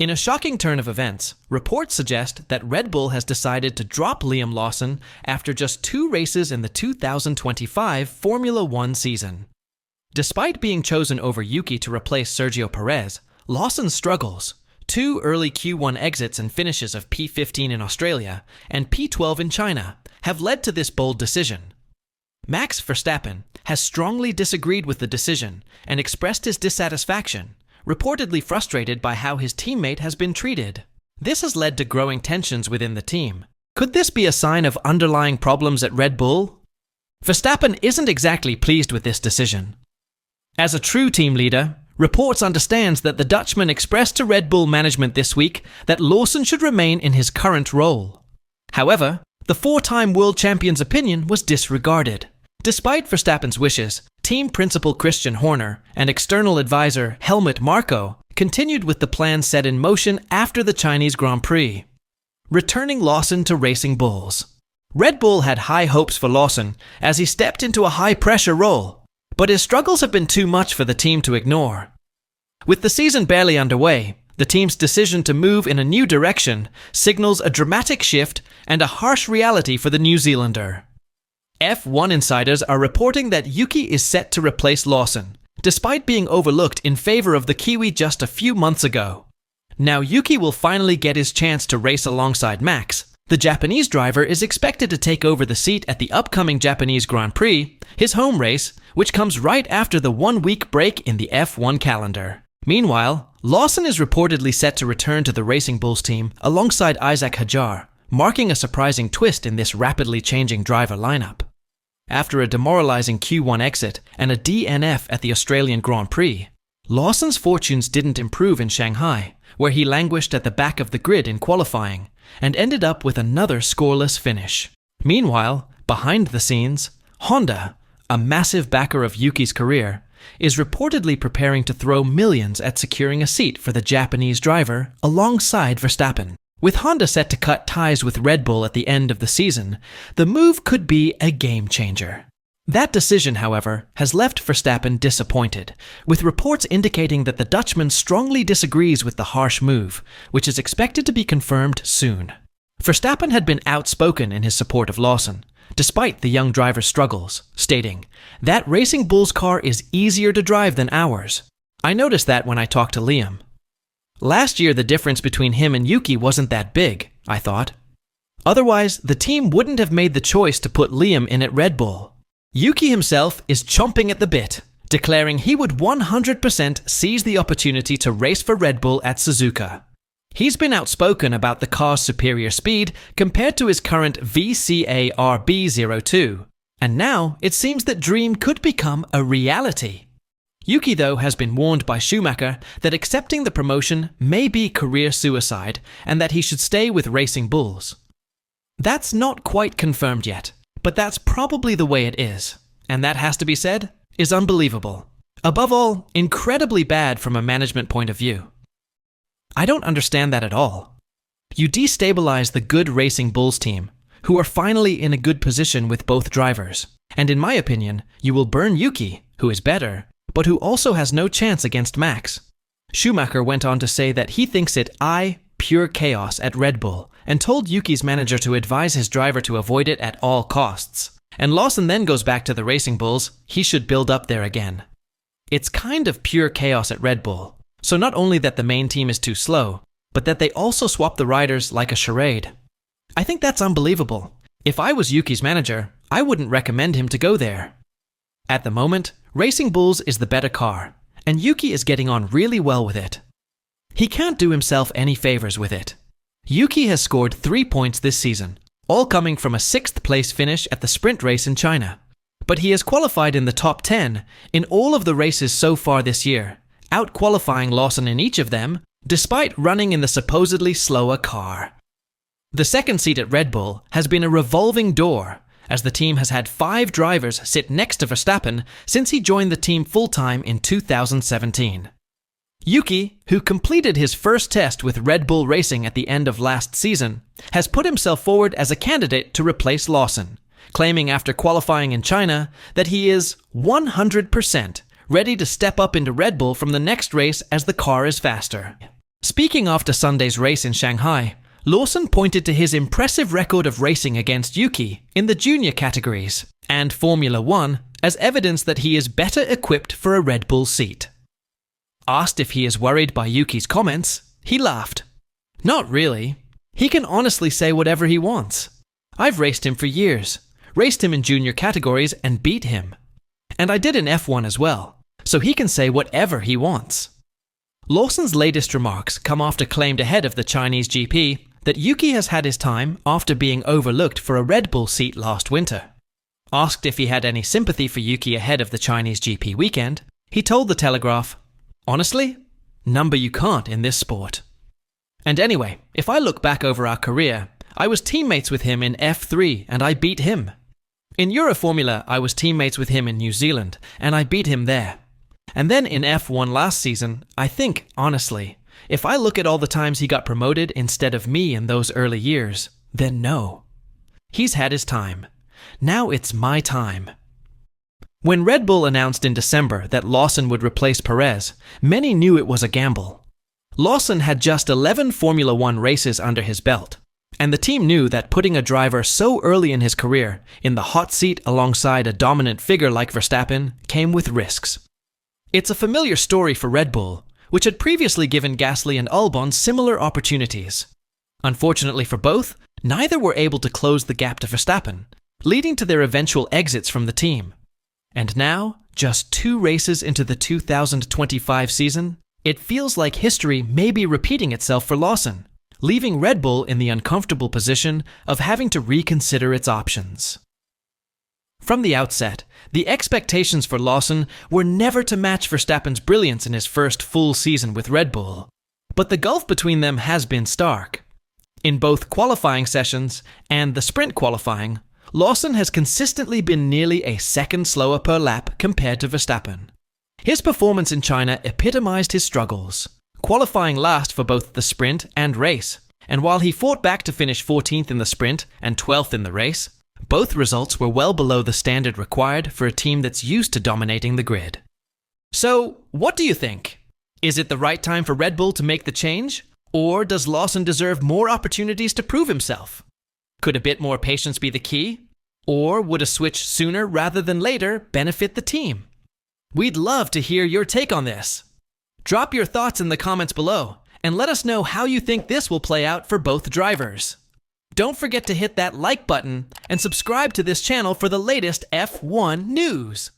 In a shocking turn of events, reports suggest that Red Bull has decided to drop Liam Lawson after just 2 races in the 2025 Formula One season. Despite being chosen over Yuki to replace Sergio Perez, Lawson's struggles, 2 early Q1 exits and finishes of P15 in Australia and P12 in China, have led to this bold decision. Max Verstappen has strongly disagreed with the decision and expressed his dissatisfaction, reportedly frustrated by how his teammate has been treated. This has led to growing tensions within the team. Could this be a sign of underlying problems at Red Bull? Verstappen isn't exactly pleased with this decision. As a true team leader, reports understands that the Dutchman expressed to Red Bull management this week that Lawson should remain in his current role. However, the 4-time world champion's opinion was disregarded. Despite Verstappen's wishes, team principal Christian Horner and external advisor Helmut Marko continued with the plan set in motion after the Chinese Grand Prix, returning Lawson to Racing Bulls. Red Bull had high hopes for Lawson as he stepped into a high-pressure role, but his struggles have been too much for the team to ignore. With the season barely underway, the team's decision to move in a new direction signals a dramatic shift and a harsh reality for the New Zealander. F1 insiders are reporting that Yuki is set to replace Lawson, despite being overlooked in favor of the Kiwi just a few months ago. Now Yuki will finally get his chance to race alongside Max. The Japanese driver is expected to take over the seat at the upcoming Japanese Grand Prix, his home race, which comes right after the 1-week break in the F1 calendar. Meanwhile, Lawson is reportedly set to return to the Racing Bulls team alongside Isaac Hadjar, marking a surprising twist in this rapidly changing driver lineup. After a demoralizing Q1 exit and a DNF at the Australian Grand Prix, Lawson's fortunes didn't improve in Shanghai, where he languished at the back of the grid in qualifying and ended up with another scoreless finish. Meanwhile, behind the scenes, Honda, a massive backer of Yuki's career, is reportedly preparing to throw millions at securing a seat for the Japanese driver alongside Verstappen. With Honda set to cut ties with Red Bull at the end of the season, the move could be a game changer. That decision, however, has left Verstappen disappointed, with reports indicating that the Dutchman strongly disagrees with the harsh move, which is expected to be confirmed soon. Verstappen had been outspoken in his support of Lawson, despite the young driver's struggles, stating, "That Racing Bull's car is easier to drive than ours. I noticed that when I talked to Liam. Last year the difference between him and Yuki wasn't that big, I thought. Otherwise, the team wouldn't have made the choice to put Liam in at Red Bull." Yuki himself is chomping at the bit, declaring he would 100% seize the opportunity to race for Red Bull at Suzuka. He's been outspoken about the car's superior speed compared to his current VCA RB02, and now it seems that dream could become a reality. Yuki, though, has been warned by Schumacher that accepting the promotion may be career suicide and that he should stay with Racing Bulls. That's not quite confirmed yet, but that's probably the way it is, and that has to be said, is unbelievable. Above all, incredibly bad from a management point of view. I don't understand that at all. You destabilize the good Racing Bulls team, who are finally in a good position with both drivers, and in my opinion, you will burn Yuki, who is better, but who also has no chance against Max. Schumacher went on to say that he thinks it pure chaos at Red Bull, and told Yuki's manager to advise his driver to avoid it at all costs. And Lawson then goes back to the Racing Bulls, he should build up there again. It's kind of pure chaos at Red Bull, so not only that the main team is too slow, but that they also swap the riders like a charade. I think that's unbelievable. If I was Yuki's manager, I wouldn't recommend him to go there. At the moment, Racing Bulls is the better car, and Yuki is getting on really well with it. He can't do himself any favors with it. Yuki has scored 3 points this season, all coming from a 6th place finish at the sprint race in China. But he has qualified in the top 10 in all of the races so far this year, out-qualifying Lawson in each of them, despite running in the supposedly slower car. The second seat at Red Bull has been a revolving door, as the team has had 5 drivers sit next to Verstappen since he joined the team full-time in 2017. Yuki, who completed his first test with Red Bull Racing at the end of last season, has put himself forward as a candidate to replace Lawson, claiming after qualifying in China that he is 100% ready to step up into Red Bull from the next race as the car is faster. Speaking after Sunday's race in Shanghai, Lawson pointed to his impressive record of racing against Yuki in the junior categories and Formula One as evidence that he is better equipped for a Red Bull seat. Asked if he is worried by Yuki's comments, he laughed. Not really. He can honestly say whatever he wants. I've raced him for years, raced him in junior categories and beat him. And I did in F1 as well, so he can say whatever he wants. Lawson's latest remarks come after claimed ahead of the Chinese GP that Yuki has had his time after being overlooked for a Red Bull seat last winter. Asked if he had any sympathy for Yuki ahead of the Chinese GP weekend, he told The Telegraph, "Honestly, number you can't in this sport. And anyway, if I look back over our career, I was teammates with him in F3 and I beat him. In Euroformula, I was teammates with him in New Zealand and I beat him there. And then in F1 last season, I think, honestly, if I look at all the times he got promoted instead of me in those early years, then no. He's had his time. Now it's my time." When Red Bull announced in December that Lawson would replace Perez, many knew it was a gamble. Lawson had just 11 Formula One races under his belt, and the team knew that putting a driver so early in his career in the hot seat alongside a dominant figure like Verstappen came with risks. It's a familiar story for Red Bull, which had previously given Gasly and Albon similar opportunities. Unfortunately for both, neither were able to close the gap to Verstappen, leading to their eventual exits from the team. And now, just 2 races into the 2025 season, it feels like history may be repeating itself for Lawson, leaving Red Bull in the uncomfortable position of having to reconsider its options. From the outset, the expectations for Lawson were never to match Verstappen's brilliance in his first full season with Red Bull, but the gulf between them has been stark. In both qualifying sessions and the sprint qualifying, Lawson has consistently been nearly a second slower per lap compared to Verstappen. His performance in China epitomized his struggles, qualifying last for both the sprint and race, and while he fought back to finish 14th in the sprint and 12th in the race, both results were well below the standard required for a team that's used to dominating the grid. So, what do you think? Is it the right time for Red Bull to make the change? Or does Lawson deserve more opportunities to prove himself? Could a bit more patience be the key? Or would a switch sooner rather than later benefit the team? We'd love to hear your take on this. Drop your thoughts in the comments below and let us know how you think this will play out for both drivers. Don't forget to hit that like button and subscribe to this channel for the latest F1 news.